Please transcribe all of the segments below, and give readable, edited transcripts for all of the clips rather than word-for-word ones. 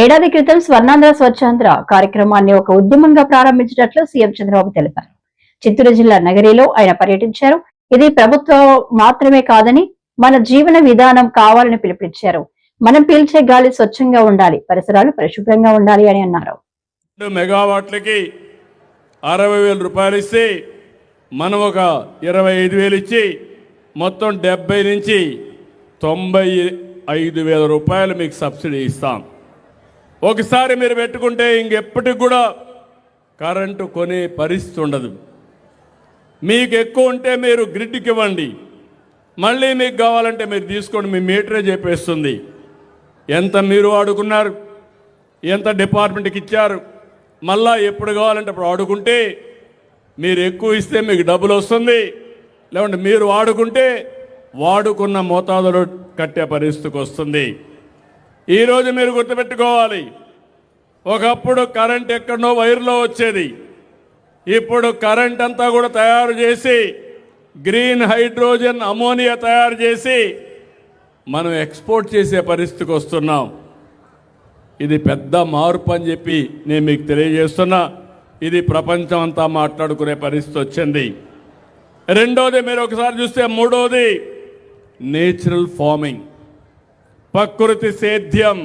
ఏడాది క్రితం స్వర్ణాంధ్ర స్వచ్ఛాంధ్ర కార్యక్రమాన్ని ఒక ఉద్యమంగా ప్రారంభించినట్లు సీఎం చంద్రబాబు తెలిపారు. చిత్తూరు జిల్లా నగరిలో ఆయన పర్యటించారు. ఇది ప్రభుత్వం మాత్రమే కాదని మన జీవన విధానం కావాలని పిలుపునిచ్చారు. మనం పీల్చే గాలి స్వచ్ఛంగా ఉండాలి, పరిసరాలు పరిశుభ్రంగా ఉండాలి అని అన్నారు. మెగావాట్లకి 60,000 రూపాయలు ఇస్తే మనం ఒక 25,000 ఇచ్చి మొత్తం 70 నుంచి 95,000 రూపాయలు మీకు సబ్సిడీ ఇస్తాం. ఒకసారి మీరు పెట్టుకుంటే ఇంకెప్పటికి కూడా కరెంటు కొనే పరిస్థితి ఉండదు. మీకు ఎక్కువ ఉంటే మీరు గ్రిడ్కి ఇవ్వండి, మళ్ళీ మీకు కావాలంటే మీరు తీసుకోండి, మీ మీటరే చెప్పేస్తుంది ఎంత మీరు వాడుకున్నారు, ఎంత డిపార్ట్మెంట్కి ఇచ్చారు. మళ్ళా ఎప్పుడు కావాలంటే అప్పుడు వాడుకుంటే మీరు ఎక్కువ ఇస్తే మీకు డబ్బులు వస్తుంది, లేకుంటే మీరు వాడుకుంటే వాడుకున్న మోతాదులో కట్టే పరిస్థితికి వస్తుంది. ఈరోజు మీరు గుర్తుపెట్టుకోవాలి, ఒకప్పుడు కరెంట్ ఎక్కడో వైర్లో వచ్చేది, ఇప్పుడు కరెంట్ అంతా కూడా తయారు చేసి గ్రీన్ హైడ్రోజన్ అమోనియా తయారు చేసి మనం ఎక్స్పోర్ట్ చేసే పరిస్థితికి వస్తున్నాం. ఇది పెద్ద మార్పు అని చెప్పి నేను మీకు తెలియజేస్తున్నా. ఇది ప్రపంచం అంతా మాట్లాడుకునే పరిస్థితి వచ్చింది. రెండోది మీరు ఒకసారి చూస్తే, మూడోది నేచురల్ ఫార్మింగ్, ప్రకృతి సేద్యం.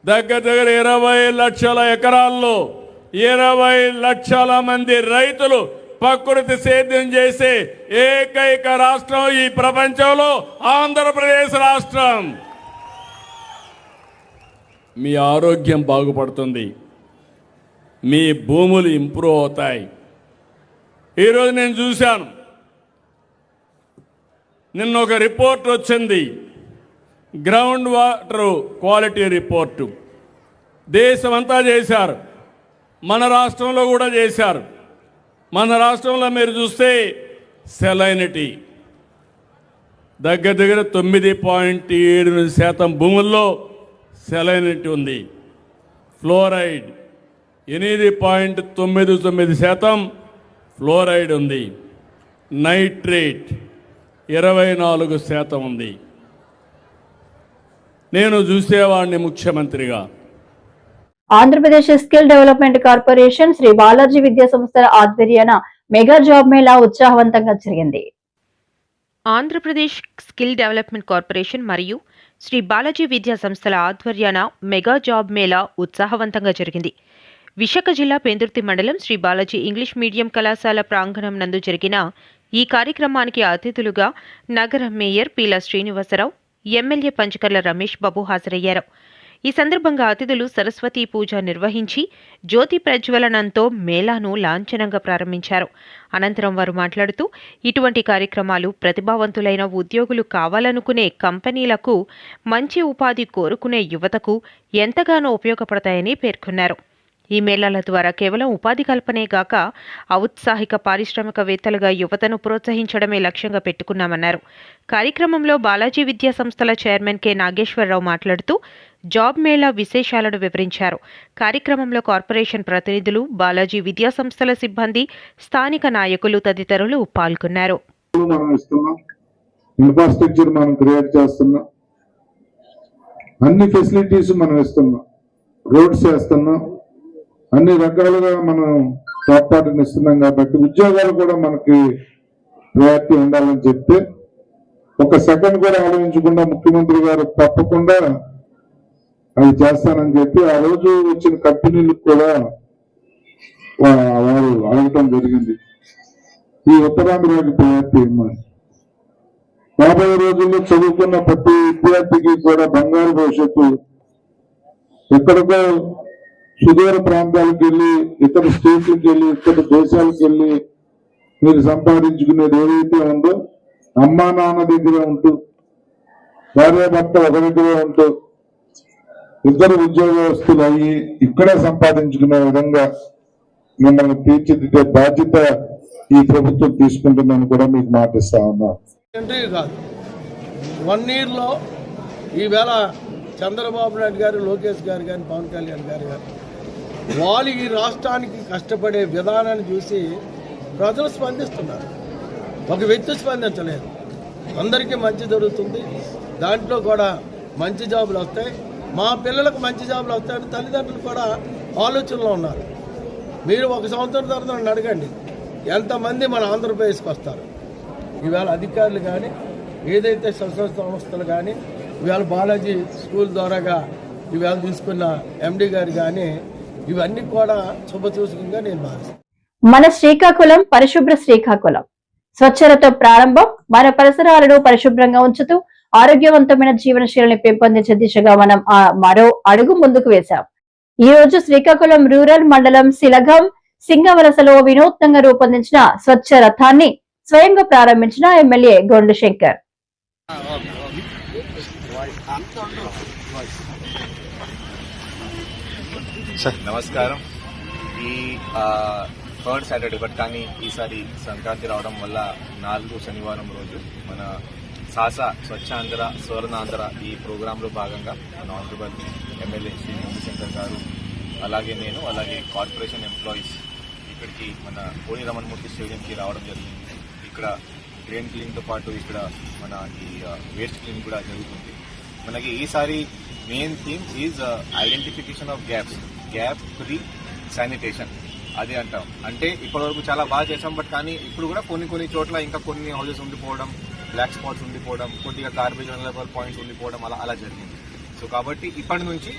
దగ్గర 20 లక్షల ఎకరాల్లో 20 లక్షల మంది రైతులు ప్రకృతి సేద్యం చేసే ఏకైక రాష్ట్రం ఈ ప్రపంచంలో ఆంధ్రప్రదేశ్ రాష్ట్రం. మీ ఆరోగ్యం బాగుపడుతుంది, మీ భూములు ఇంప్రూవ్ అవుతాయి. ఈరోజు నేను చూశాను, నిన్న ఒక రిపోర్ట్ వచ్చింది, గ్రౌండ్ వాటర్ క్వాలిటీ రిపోర్టు. దేశమంతా చేశారు, మన రాష్ట్రంలో కూడా చేశారు. మన రాష్ట్రంలో మీరు చూస్తే సెలైనిటీ దగ్గర 9.7% భూముల్లో సెలైనిటీ ఉంది. ఫ్లోరైడ్ 8.99% ఫ్లోరైడ్ ఉంది. నైట్రేట్ 24% ఉంది. నేను చూసేవాడిని ముఖ్యమంత్రిగా. Andhra Pradesh skill development corporation Shri Balaji విద్యా సంస్థల ఆధ్వర్యాన మెగా జాబ్ మేళా ఉత్సాహవంతంగా జరిగింది. ఆంధ్రప్రదేశ్ స్కిల్ డెవలప్మెంట్ కార్పొరేషన్ మరియు శ్రీ బాలాజీ విద్యా సంస్థల ఆధ్వర్యాన మెగా జాబ్ మేళా ఉత్సాహవంతంగా జరిగింది. విశాఖ జిల్లా పెందుర్తి మండలం శ్రీ బాలాజీ ఇంగ్లీష్ మీడియం కళాశాల ప్రాంగణం నందు జరిగిన ఈ కార్యక్రమానికి అతిథులుగా నగర మేయర్ పీల శ్రీనివాసరావు, ఎమ్మెల్యే పంచకర్ల రమేష్ బాబు హాజరయ్యారు. ఈ సందర్భంగా అతిథులు సరస్వతీ పూజ నిర్వహించి జ్యోతి ప్రజ్వలనంతో మేళాను లాంఛనంగా ప్రారంభించారు. అనంతరం వారు మాట్లాడుతూ, ఇటువంటి కార్యక్రమాలు ప్రతిభావంతులైన ఉద్యోగులు కావాలనుకునే కంపెనీలకు, మంచి ఉపాధి కోరుకునే యువతకు ఎంతగానో ఉపయోగపడతాయని పేర్కొన్నారు. ఈ మేళాల ద్వారా కేవలం ఉపాధి కల్పనే గాక ఔత్సాహిక పారిశ్రామికవేత్తలుగా యువతను ప్రోత్సహించడమే లక్ష్యంగా పెట్టుకున్నామన్నారు. కార్యక్రమంలో బాలాజీ విద్యా సంస్థల చైర్మన్ కె నాగేశ్వరరావు మాట్లాడుతూ జాబ్ మేళా విశేషాలను వివరించారు. కార్యక్రమంలో కార్పొరేషన్ ప్రతినిధులు, బాలాజీ విద్యా సంస్థల సిబ్బంది, స్థానిక నాయకులు తదితరులు పాల్గొన్నారు. ఇన్ఫ్రాస్ట్రక్చర్ మనం క్రియేట్ చేస్తున్నాం, అన్ని ఫెసిలిటీస్ మనం ఇస్తున్నాం, రోడ్స్ వేస్తున్నాం, అన్ని రకాలుగా మనం తోడ్పాటుని ఇస్తున్నాం. కాబట్టి ఉద్యోగాలు కూడా మనకి ప్రయారిటీ ఉండాలని చెప్తే ఒక సెకండ్ కూడా ఆలోచించకుండా ముఖ్యమంత్రి గారు తప్పకుండా అది చేస్తానని చెప్పి ఆ రోజు వచ్చిన కంపెనీలకు కూడా వారు అడగటం జరిగింది. ఈ ఉత్తరాంధ్రకి ప్రయారిటీ ఇవ్వమని. రాబోయే రోజుల్లో చదువుకున్న ప్రతి విద్యార్థికి కూడా బంగారు భవిష్యత్తు. ఎక్కడికో సుదూర ప్రాంతాలకు వెళ్ళి, ఇతర స్టేట్లకు వెళ్ళి, ఇతర దేశాలకు వెళ్ళి మీరు సంపాదించుకునేది ఏదైతే ఉందో, అమ్మా నాన్న దగ్గర ఉంటూ, భార్యాభర్త ఒక దగ్గర ఉంటూ, ఇద్దరు ఉద్యోగస్తులు అయ్యి ఇక్కడే సంపాదించుకునే విధంగా మిమ్మల్ని తీర్చిదిద్దే బాధ్యత ఈ ప్రభుత్వం తీసుకుంటుందని కూడా మీకు మాటిస్తా ఉన్నా. కాదు, 1 yearలో ఈవేళ చంద్రబాబు నాయుడు గారు, లోకేష్ గారు కానీ, పవన్ కళ్యాణ్ గారు వాళ్ళు ఈ రాష్ట్రానికి కష్టపడే విధానాన్ని చూసి ప్రజలు స్పందిస్తున్నారు. ఒక వ్యక్తి స్పందించలేదు. అందరికీ మంచి జరుగుతుంది, దాంట్లో కూడా మంచి జాబులు వస్తాయి. మా పిల్లలకు మంచి జాబులు వస్తాయని తల్లిదండ్రులు కూడా ఆలోచనలో ఉన్నారు. మీరు ఒక సంవత్సరం తర్వాత నన్ను అడగండి ఎంతమంది మన ఆంధ్రప్రదేశ్కి వస్తారు. ఈవేళ అధికారులు కానీ ఏదైతే సంస్థలు కానీ ఈవేళ బాలాజీ స్కూల్ ద్వారాగా ఈవేళ తీసుకున్న ఎండి గారు కానీ ఇవన్నీ కూడా శుభసూచకంగా నేను భావిస్తాను. మన శ్రీకాకుళం పరిశుభ్ర శ్రీకాకుళం స్వచ్ఛతతో ప్రారంభం. మన పరిసరాలను పరిశుభ్రంగా ఉంచుతూ ఆరోగ్యవంతమైన జీవనశైలిని పెంపొందించే దిశగా మనం మరో అడుగు ముందుకు వేశాం. ఈ రోజు శ్రీకాకుళం రూరల్ మండలం శిలగం సింగవలసలో వినూత్నంగా రూపొందించిన స్వచ్ఛ రథాన్ని స్వయంగా ప్రారంభించిన ఎమ్మెల్యే గొండు శంకర్. నమస్కారం. ఈ థర్డ్ సాటర్డే బట్ కానీ ఈసారి సంక్రాంతి రావడం వల్ల 4 శనివారం రోజు మన సాసా స్వచ్ఛాంధ్ర స్వర్ణాంధ్ర ఈ ప్రోగ్రాంలో భాగంగా మన ఆనరబుల్ ఎమ్మెల్యే శ్రీ గొండు శంకర్ గారు అలాగే నేను అలాగే కార్పొరేషన్ ఎంప్లాయీస్ ఇక్కడికి మన కోని రమణమూర్తి స్టేడియంకి రావడం జరిగింది. ఇక్కడ డ్రైన్ క్లీన్తో పాటు ఇక్కడ మన ఈ వేస్ట్ క్లీన్ కూడా జరుగుతుంది. మనకి ఈసారి main theme is identification of gap free sanitation. అది అంటాం. అంటే ఇప్పటివరకు చాలా బాగా చేసాం బట్ కానీ ఇప్పుడు కూడా కొన్ని చోట్ల ఇంకా కొన్ని హౌసెస్ ఉండిపోవడం, బ్లాక్ స్పాట్స్ ఉండిపోవడం, కొద్దిగా గార్బేజ్ లెవెల్ పాయింట్స్ ఉండిపోవడం అలా జరిగింది. సో కాబట్టి ఇప్పటి నుంచి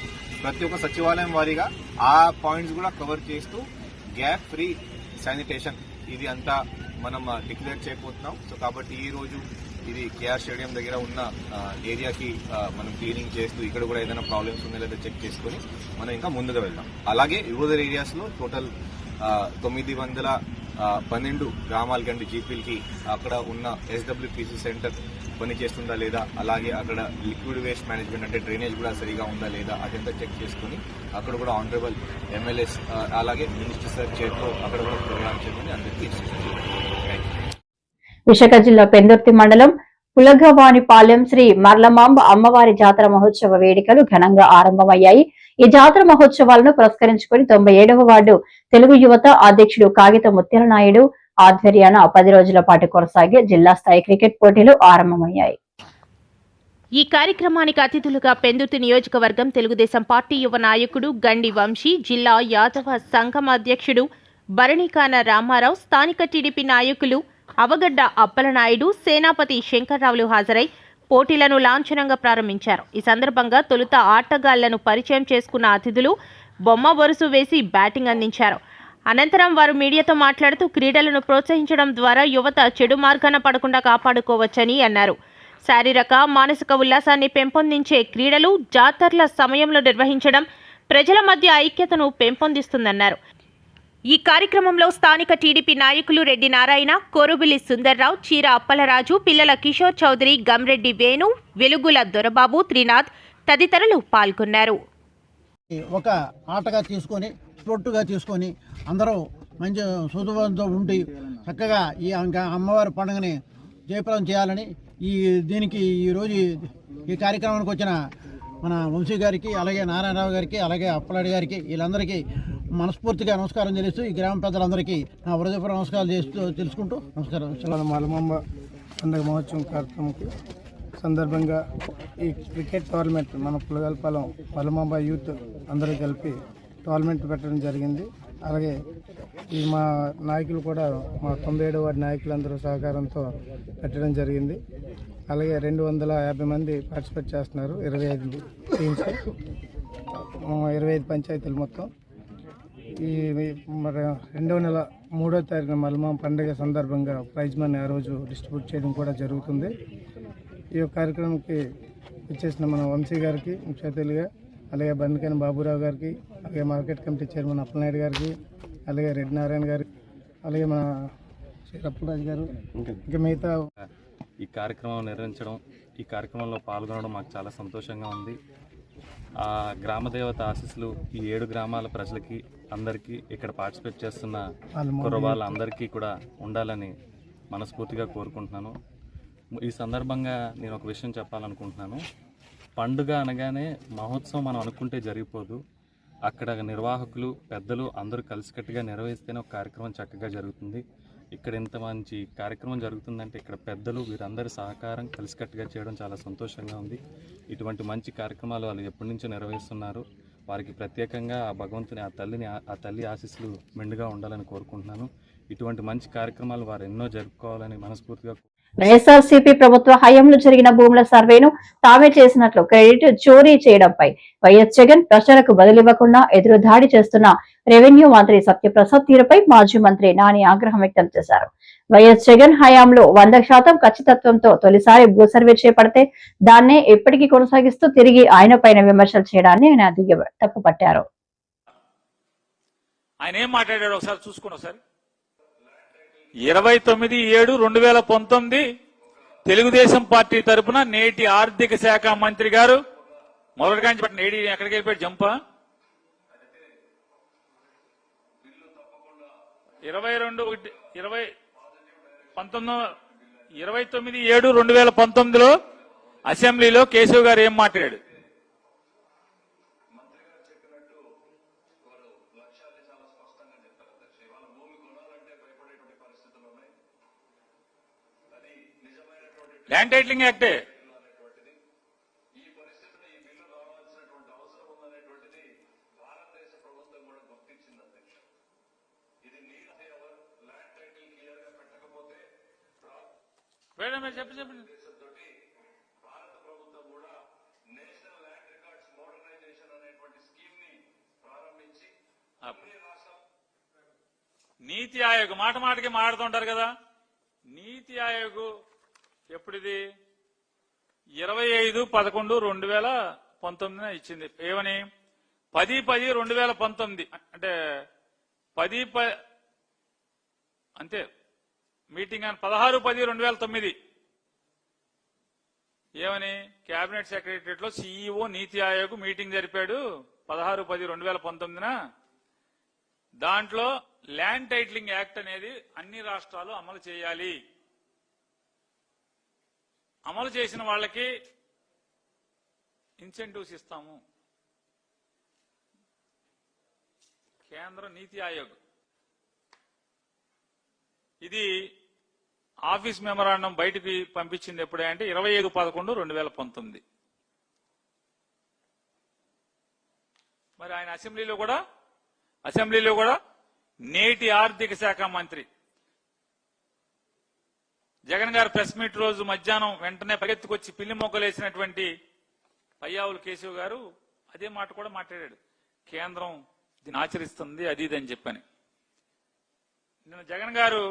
ప్రతి ఒక్క సచివాలయం వారీగా ఆ పాయింట్స్ కూడా కవర్ చేస్తూ గ్యాప్ ఫ్రీ శానిటేషన్ ఇది అంతా మనం డిక్లేర్ చేయబోతున్నాం. సో కాబట్టి ఈ రోజు ఇది కేఆర్ స్టేడియం దగ్గర ఉన్న ఏరియాకి మనం క్లీనింగ్ చేస్తూ ఇక్కడ కూడా ఏదైనా ప్రాబ్లమ్స్ ఉన్నాయో లేదా చెక్ చేసుకుని మనం ఇంకా ముందుగా వెళ్దాం. అలాగే రూరల్ ఏరియాస్లో టోటల్ 912 గ్రామాల కంటే జీపీలకి అక్కడ ఉన్న SWPC సెంటర్ పనిచేస్తుందా లేదా, అలాగే అక్కడ లిక్విడ్ వేస్ట్ మేనేజ్మెంట్ అంటే డ్రైనేజ్ కూడా సరిగా ఉందా లేదా అదంతా చెక్ చేసుకుని అక్కడ కూడా ఆనరబుల్ ఎమ్మెల్యేస్ అలాగే మినిస్టర్ సార్ చేతిలో అక్కడ కూడా ప్రోగ్రామ్ చేసుకుని అందరికీ. విశాఖ జిల్లా పెందుర్తి మండలం పులగవానిపాలెం శ్రీ మర్లమాంబ అమ్మవారి జాతర మహోత్సవ వేడుకలు ఘనంగా ఆరంభమయ్యాయి. ఈ జాతర మహోత్సవాలను పురస్కరించుకుని 97వ వార్డు తెలుగు యువత అధ్యక్షుడు కాగిత ముత్యాల నాయుడు ఆధ్వర్యాన 10 రోజుల పాటు కొనసాగే జిల్లా స్థాయి క్రికెట్ పోటీలు ఆరంభమయ్యాయి. ఈ కార్యక్రమానికి అతిథులుగా పెందుర్తి నియోజకవర్గం తెలుగుదేశం పార్టీ యువ నాయకుడు గండి వంశీ, జిల్లా యాదవ సంఘం అధ్యక్షుడు భరణికాన రామారావు, స్థానిక టీడీపీ నాయకులు అవగడ్డ అప్పలనాయుడు, సేనాపతి శంకర్రావులు హాజరై పోటీలను లాంఛనంగా ప్రారంభించారు. ఈ సందర్భంగా తొలుత ఆటగాళ్లను పరిచయం చేసుకున్న అతిథులు బొమ్మ వరుస వేసి బ్యాటింగ్ అందించారు. అనంతరం వారు మీడియాతో మాట్లాడుతూ క్రీడలను ప్రోత్సహించడం ద్వారా యువత చెడు మార్గాన పడకుండా కాపాడుకోవచ్చని అన్నారు. శారీరక మానసిక ఉల్లాసాన్ని పెంపొందించే క్రీడలు జాతరల సమయంలో నిర్వహించడం ప్రజల మధ్య ఐక్యతను పెంపొందిస్తుందన్నారు. ఈ కార్యక్రమంలో స్థానిక టీడీపీ నాయకులు రెడ్డి నారాయణ, కోరుబిల్లి సుందర్రావు, చీర అప్పలరాజు, పిల్లల కిషోర్ చౌదరి, గమ్రెడ్డి వేణు, వెలుగుల దొరబాబు, త్రినాథ్ తదితరులు పాల్గొన్నారు. ఒక ఆటగా తీసుకొని స్పోర్టుగా తీసుకొని అందరూ మంచి సుధువంతో ఉండి చక్కగా ఈ అమ్మవారి పండుగని జయప్రదం చేయాలని దీనికి ఈరోజు ఈ కార్యక్రమానికి వచ్చిన మన వంశీ గారికి, అలాగే నారాయణరావు గారికి, అలాగే అప్పలాడి గారికి, వీళ్ళందరికీ మనస్ఫూర్తిగా నమస్కారం తెలుస్తూ ఈ గ్రామ పెద్దలందరికీ నా హృదయపూర్వక నమస్కారాలు చేస్తూ తెలుసుకుంటూ నమస్కారం. మల్లమాంబ పండుగ మహోత్సవం కార్యక్రమంకి సందర్భంగా ఈ క్రికెట్ టోర్నమెంట్ మన పులగల్పాలెం మల్లమాంబ యూత్ అందరూ కలిపి టోర్నమెంట్ పెట్టడం జరిగింది. అలాగే ఈ మా నాయకులు కూడా మా 97వ వార్డు నాయకులందరూ సహకారంతో పెట్టడం జరిగింది. అలాగే 250 మంది పార్టిసిపేట్ చేస్తున్నారు. 25 టీమ్స్, 25 పంచాయతీలు మొత్తం. ఈ మరి 2వ నెల 3వ తారీఖున మల్లమాంబ పండుగ సందర్భంగా ప్రైజ్ మనీ ఆ రోజు డిస్ట్రిబ్యూట్ చేయడం కూడా జరుగుతుంది. ఈ కార్యక్రమానికి ఇచ్చేసిన మన వంశీ గారికి ముఖ్య అతిథులుగా, అలాగే బండికైన బాబురావు గారికి, అలాగే మార్కెట్ కమిటీ చైర్మన్ అప్పలనాయుడు గారికి, అలాగే రెడ్డి నారాయణ గారికి, అలాగే మన శ్రీరప్పరాజు గారు, ఇంకా మిగతా ఈ కార్యక్రమం నిర్వహించడం, ఈ కార్యక్రమంలో పాల్గొనడం మాకు చాలా సంతోషంగా ఉంది. ఆ గ్రామదేవత ఆశీస్సులు ఈ 7 గ్రామాల ప్రజలకి అందరికీ ఇక్కడ పార్టిసిపేట్ చేస్తున్న కుర్రవాళ్ళందరికీ కూడా ఉండాలని మనస్ఫూర్తిగా కోరుకుంటున్నాను. ఈ సందర్భంగా నేను ఒక విషయం చెప్పాలనుకుంటున్నాను. పండుగ అనగానే మహోత్సవం మనం అనుకుంటే జరిగిపోదు. అక్కడ నిర్వాహకులు, పెద్దలు అందరూ కలిసికట్టుగా నిర్వహిస్తేనే ఒక కార్యక్రమం చక్కగా జరుగుతుంది. ఇక్కడ ఇంత మంచి కార్యక్రమం జరుగుతుందంటే ఇక్కడ పెద్దలు వీరందరి సహకారం కలిసికట్టుగా చేయడం చాలా సంతోషంగా ఉంది. ఇటువంటి మంచి కార్యక్రమాలు వాళ్ళు ఎప్పటి నుంచో నిర్వహిస్తున్నారు. వారికి ప్రత్యేకంగా ఆ భగవంతుని ఆ తల్లి ఆశీస్సులు మెండుగా ఉండాలని కోరుకుంటున్నాను. ఇటువంటి మంచి కార్యక్రమాలు వారు ఎన్నో జరుపుకోవాలని మనస్ఫూర్తిగా. వైఎస్ఆర్సీపీ ప్రభుత్వ హయాంలో జరిగిన భూముల సర్వేను తామే చేసినట్లు క్రెడిట్ చోరీ చేయడంపై వైఎస్ జగన్ ప్రజలకు బదులివ్వకుండా ఎదురుదాడి చేస్తున్న రెవెన్యూ మంత్రి సత్యప్రసాద్ తీరుపై మాజీ మంత్రి నాని ఆగ్రహం వ్యక్తం చేశారు. వైఎస్ జగన్ హయాంలో 100% ఖచ్చితత్వంతో తొలిసారి భూ సర్వే చేపడితే దాన్నే ఎప్పటికీ కొనసాగిస్తూ తిరిగి ఆయన పైన విమర్శలు చేయడాన్ని ఆయన తప్పుపట్టారు. ఆయన ఏం మాట్లాడాడు ఒకసారి చూసుకుని ఒకసారి 29/7/2019 తెలుగుదేశం పార్టీ తరఫున నేటి ఆర్థిక శాఖ మంత్రి గారు మొదటిగా నేటి ఎక్కడికి వెళ్ళిపోయాడు జంప 29/7/2019లో అసెంబ్లీలో కేశవ్ గారు ఏం మాట్లాడాడు? ల్యాండ్ టైటిలింగ్ యాక్టే చెప్పండి. నీతి ఆయోగ్ మాట మాటకి మాట్లాడుతుంటారు కదా. నీతి ఆయోగ్ ఎప్పుడిది 25/11/2019 ఇచ్చింది. ఏమని 10/10/2019 అంటే 10 అంతే మీటింగ్ అని 16/10/2009 ఏమని కేబినెట్ సెక్రటరియట్ లో సిఇఓ నీతి ఆయోగ్ మీటింగ్ జరిపాడు 16/10/2019. దాంట్లో ల్యాండ్ టైటిలింగ్ యాక్ట్ అనేది అన్ని రాష్ట్రాలు అమలు చేయాలి. అమలు చేసిన వాళ్ళకి ఇన్సెంటివ్స్ ఇస్తాము. కేంద్ర నీతి ఆయోగ్ ఇది ఆఫీస్ మెమరాండం బయటికి పంపించింది ఎప్పుడే అంటే 25/11/2019. మరి ఆయన అసెంబ్లీలో కూడా నేటి ఆర్థిక శాఖ మంత్రి జగన్ గారు ప్రెస్ మీట్ రోజు మధ్యాహ్నం వెంటనే పరిగెత్తుకొచ్చి పిల్లి మొగ్గలేసినటువంటి పయ్యావులు కేశవ్ గారు అదే మాట కూడా మాట్లాడాడు. కేంద్రం దీన్ని ఆచరిస్తుంది అది ఇది అని చెప్పని. నిన్న జగన్ గారు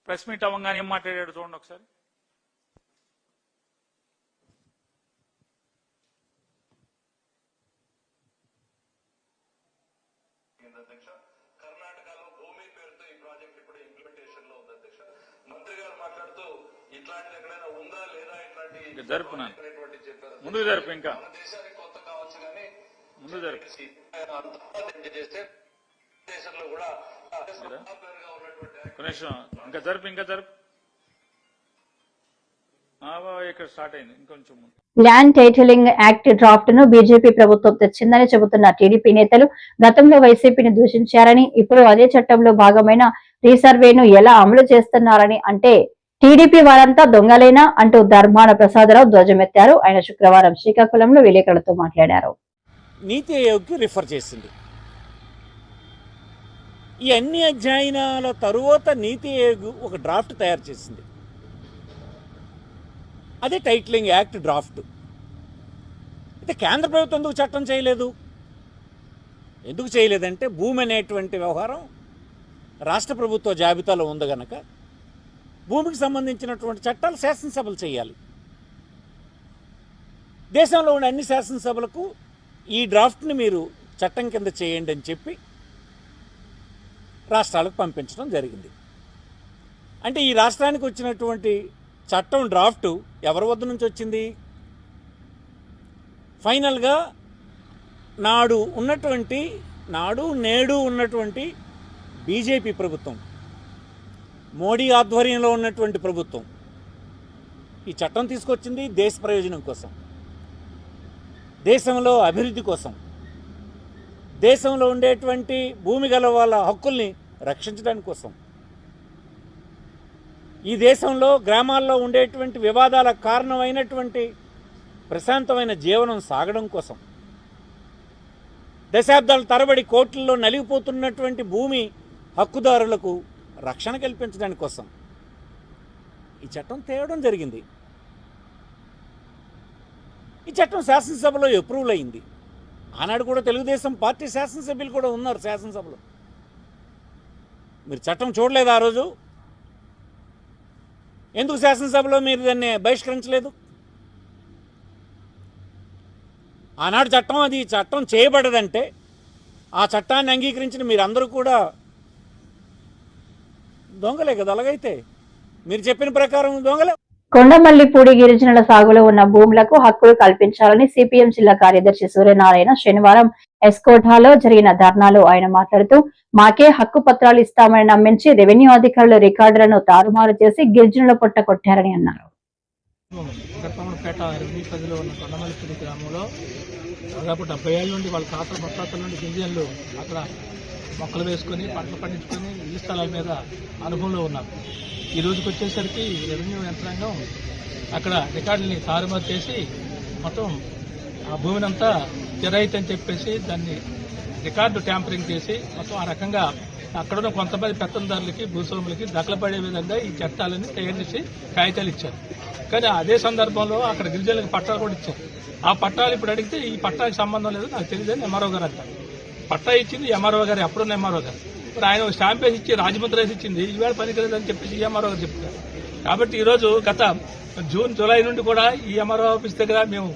ప్రెస్ మీట్ అవ్వగానే ఏం మాట్లాడాడు చూడండి ఒకసారి. కర్ణాటకలో భూమి పేరుతో ఈ ప్రాజెక్ట్ ఇప్పుడు ఇంప్లిమెంటేషన్ లో ఉంది అధ్యక్ష. మంత్రి గారు మాట్లాడుతూ ఇట్లాంటిది ఎక్కడైనా ఉందా లేదా ఇట్లాంటి జరుపున్నాను ముందుకు జరుపు ఇంకా దేశానికి కొత్త కావచ్చు కానీ ముందు జరుపు చేస్తే దేశంలో కూడా ఇంకా జరుపు ఇక్కడ స్టార్ట్ అయింది ఇంకొంచెం. ల్యాండ్ టైటిలింగ్ యాక్ట్ డ్రాఫ్ట్ ను బీజేపీ ప్రభుత్వం తెచ్చిందని చెబుతున్న టీడీపీ నేతలు గతంలో వైసీపీని దూషించారని, ఇప్పుడు అదే చట్టంలో భాగమైన రీసర్వేను ఎలా అమలు చేస్తున్నారని అంటే టీడీపీ వారంతా దొంగలేనా అంటూ ధర్మాన ప్రసాదరావు ధ్వజమెత్తారు. ఆయన శుక్రవారం శ్రీకాకుళంలో విలేకరులతో మాట్లాడారు. నీతి ఆయోగ్కి రిఫర్ చేసింది. ఈ అన్ని అధ్యయనాల తరువాత నీతి ఆయోగ్ ఒక డ్రాఫ్ట్ తయారు చేసింది. అదే టైటిలింగ్ యాక్ట్ డ్రాఫ్ట్. అయితే కేంద్ర ప్రభుత్వం ఎందుకు చట్టం చేయలేదు? ఎందుకు చేయలేదంటే భూమి అనేటువంటి వ్యవహారం రాష్ట్ర ప్రభుత్వ జాబితాలో ఉంది కనుక భూమికి సంబంధించినటువంటి చట్టాలు శాసనసభలు చేయాలి. దేశంలో ఉన్న అన్ని శాసనసభలకు ఈ డ్రాఫ్ట్ని మీరు చట్టం కింద చేయండి అని చెప్పి రాష్ట్రాలకు పంపించడం జరిగింది. అంటే ఈ రాష్ట్రానికి వచ్చినటువంటి చట్టం డ్రాఫ్టు ఎవరి వద్ద నుంచి వచ్చింది? ఫైనల్గా నేడు ఉన్నటువంటి బీజేపీ ప్రభుత్వం, మోడీ ఆధ్వర్యంలో ఉన్నటువంటి ప్రభుత్వం ఈ చట్టం తీసుకొచ్చింది దేశ ప్రయోజనం కోసం, దేశంలో అభివృద్ధి కోసం, దేశంలో ఉండేటువంటి భూమి గల వాళ్ళ హక్కుల్ని రక్షించడానికి కోసం. ఈ దేశంలో గ్రామాల్లో ఉండేటువంటి వివాదాలకు కారణమైనటువంటి ప్రశాంతమైన జీవనం సాగడం కోసం, దశాబ్దాల తరబడి కోట్లలో నలిగిపోతున్నటువంటి భూమి హక్కుదారులకు రక్షణ కల్పించడానికి కోసం ఈ చట్టం తేవడం జరిగింది. ఈ చట్టం శాసనసభలో అప్రూవల్ అయింది. ఆనాడు కూడా తెలుగుదేశం పార్టీ శాసనసభ్యులు కూడా ఉన్నారు శాసనసభలో. మీరు చట్టం చూడలేదు ఆ రోజు? ఎందుకు శాసనసభలో మీరు దాన్ని బహిష్కరించలేదు? ఆనాడు చట్టం అది చట్టం చేయబడదంటే ఆ చట్టాన్ని అంగీకరించిన మీరందరూ కూడా దొంగలే కదా. అలాగైతే మీరు చెప్పిన ప్రకారం దొంగలే. కొండమల్లిపూడి గిరిజనుల సాగులో ఉన్న భూములకు హక్కులు కల్పించాలని సిపిఎం జిల్లా కార్యదర్శి సూర్యనారాయణ శనివారం ఎస్కోటాలో జరిగిన ధర్నాలో ఆయన మాట్లాడుతూ, మాకే హక్కు పత్రాలు ఇస్తామని నమ్మించి రెవెన్యూ అధికారులు రికార్డులను తారుమారు చేసి గిరిజనుల పొట్ట కొట్టారని అన్నారు. గర్పమపేట రెవెన్యూ పరిధిలో ఉన్న కొండమల్లిపూడి గ్రామంలో దాదాపు 70 ఏళ్ళ నుండి వాళ్ళ తాతల ముత్తాతల నుండి గిరిజనులు అక్కడ మొక్కలు వేసుకొని పంటలు పండించుకొని ఇళ్ల స్థలాల మీద అనుభవంలో ఉన్నారు. ఈ రోజుకి వచ్చేసరికి రెవెన్యూ యంత్రాంగం అక్కడ రికార్డుల్ని తారుమారు చేసి మొత్తం ఆ భూమిని అంతా జరైత్ అని చెప్పేసి దాన్ని రికార్డు ట్యాంపరింగ్ చేసి మొత్తం ఆ రకంగా అక్కడున్న కొంతమంది పెత్తందారులకి భూస్వాములకి దఖలపడే విధంగా ఈ చట్టాలని తయారు చేసి కాగితాలు ఇచ్చారు. కానీ అదే సందర్భంలో అక్కడ గిరిజనులకు పట్టాలు కూడా ఇచ్చారు. ఆ పట్టాలు ఇప్పుడు అడిగితే ఈ పట్టాకి సంబంధం లేదు, నాకు తెలియదని ఎంఆర్ఓ గారు అంటారు. పట్టా ఇచ్చింది ఎంఆర్ఓ గారు, అప్పుడున్న ఎంఆర్ఓ గారు. ఇప్పుడు ఆయన స్టాంప్ వేసి ఇచ్చి రాజముద్ర వేసి ఇచ్చింది, ఈవేళ పనికిలేదని చెప్పేసి ఎంఆర్ఓ గారు చెప్తున్నారు. కాబట్టి ఈరోజు గత జూన్ జూలై నుండి కూడా ఈ ఎంఆర్ఓ ఆఫీస్ దగ్గర మేము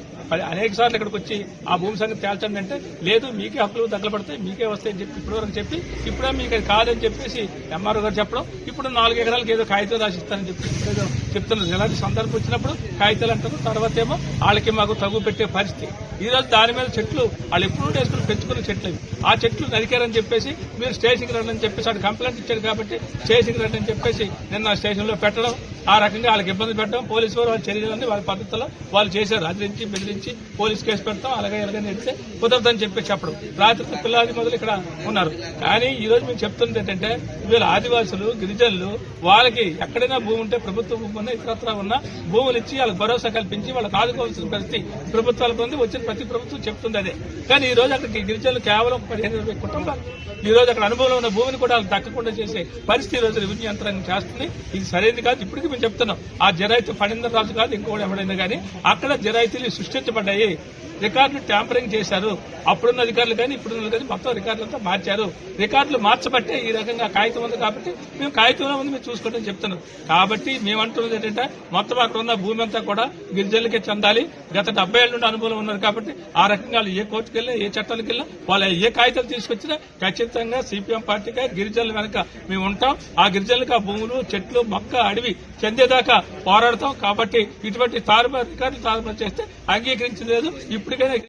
అనేక సార్లు ఇక్కడికి వచ్చి ఆ భూమి సంగతి తేల్చండి అంటే, లేదు మీకే హక్కులు తగలబడతాయి, మీకే వస్తాయని చెప్పి ఇప్పటివరకు చెప్పి ఇప్పుడే మీకు అది కాదని చెప్పేసి ఎంఆర్ఓ గారు చెప్పడం, ఇప్పుడు 4 ఎకరాలకు ఏదో కాగితాలు రాసిస్తానని చెప్పి ఏదో చెప్తున్నారు. ఎలాంటి సందర్భం వచ్చినప్పుడు కాగితాలు అంటారు, తర్వాత ఏమో వాళ్ళకి మాకు తగు పెట్టే పరిస్థితి. ఈ రోజు దాని మీద చెట్లు వాళ్ళు ఎప్పుడు వేసుకుని పెంచుకున్న చెట్లు ఆ చెట్లు నరికారని చెప్పేసి మీరు స్టేషన్కి రండి అని చెప్పేసి వాడు కంప్లైంట్ ఇచ్చాడు కాబట్టి స్టేషన్కి రండి అని చెప్పేసి నిన్న స్టేషన్లో పెట్టడం, ఆ రకంగా వాళ్ళకి ఇబ్బంది పెట్టడం, పోలీసు వారు వాళ్ళ చర్యలన్నీ వాళ్ళ పద్ధతిలో వాళ్ళు చేశారు. అదిరించి బెదిరించి పోలీస్ కేసు పెడతాం, అలాగే ఎలాగని వెళ్తే కుదరదని చెప్పి చెప్పడం. రాత్రి పిల్లాది మొదలు ఇక్కడ ఉన్నారు. కానీ ఈ రోజు మేము చెప్తున్నది ఏంటంటే, వీళ్ళ ఆదివాసులు గిరిజనులు వాళ్ళకి ఎక్కడైనా భూమి ఉంటే ప్రభుత్వ భూమి ఉన్న ఇతరత్రా ఉన్న భూములు ఇచ్చి వాళ్ళకి భరోసా కల్పించి వాళ్ళకి ఆదుకోవాల్సిన పరిస్థితి ప్రభుత్వాలకు ఉంది. వచ్చిన ప్రతి ప్రభుత్వం చెప్తుంది అదే. కానీ ఈ రోజు అక్కడికి గిరిజనులు కేవలం 15-20 కుటుంబాలు ఈ రోజు అక్కడ అనుభవంలో ఉన్న భూమిని కూడా వాళ్ళకి దక్కకుండా చేసే పరిస్థితి ఈ రోజు రెవెన్యూ యంత్రాంగం చేస్తుంది. ఇది సరైనది కాదు. ఇప్పటికీ మేము చెప్తున్నాం, ఆ జరాయితీ ఫణీందర్ రాజు కాదు ఇంకోటి ఎవడైనా కానీ అక్కడ జరాయితీలు సృష్టించబడ్డాయి, రికార్డులు ట్యాంపరింగ్ చేశారు. అప్పుడున్న అధికారులు కానీ ఇప్పుడున్న కానీ మొత్తం రికార్డులంతా మార్చారు. రికార్డులు మార్చబట్టే ఈ రకంగా కాగితం ఉంది కాబట్టి మేము కాగితంలో ఉంది మేము చూసుకోవడం చెప్తున్నాం. కాబట్టి మేము అంటున్నది ఏంటంటే, మొత్తం అక్కడ ఉన్న భూమి అంతా కూడా గిరిజనులకే చెందాలి. గత 70 ఏళ్ల నుండి అనుభవం ఉన్నారు కాబట్టి ఆ రకంగా వాళ్ళు ఏ కోర్టుకు వెళ్ళినా ఏ చట్టాలకు వెళ్ళినా వాళ్ళ ఏ కాగితాలు తీసుకొచ్చినా ఖచ్చితంగా సిపిఎం పార్టీగా గిరిజనుల వెనక మేము ఉంటాం. ఆ గిరిజనులకు ఆ భూములు చెట్లు మొక్క అడవి చెందేదాకా పోరాడతాం. కాబట్టి ఇటువంటి రికార్డులు తారుమారు చేస్తే అంగీకరించలేదు. ఇప్పటికైనా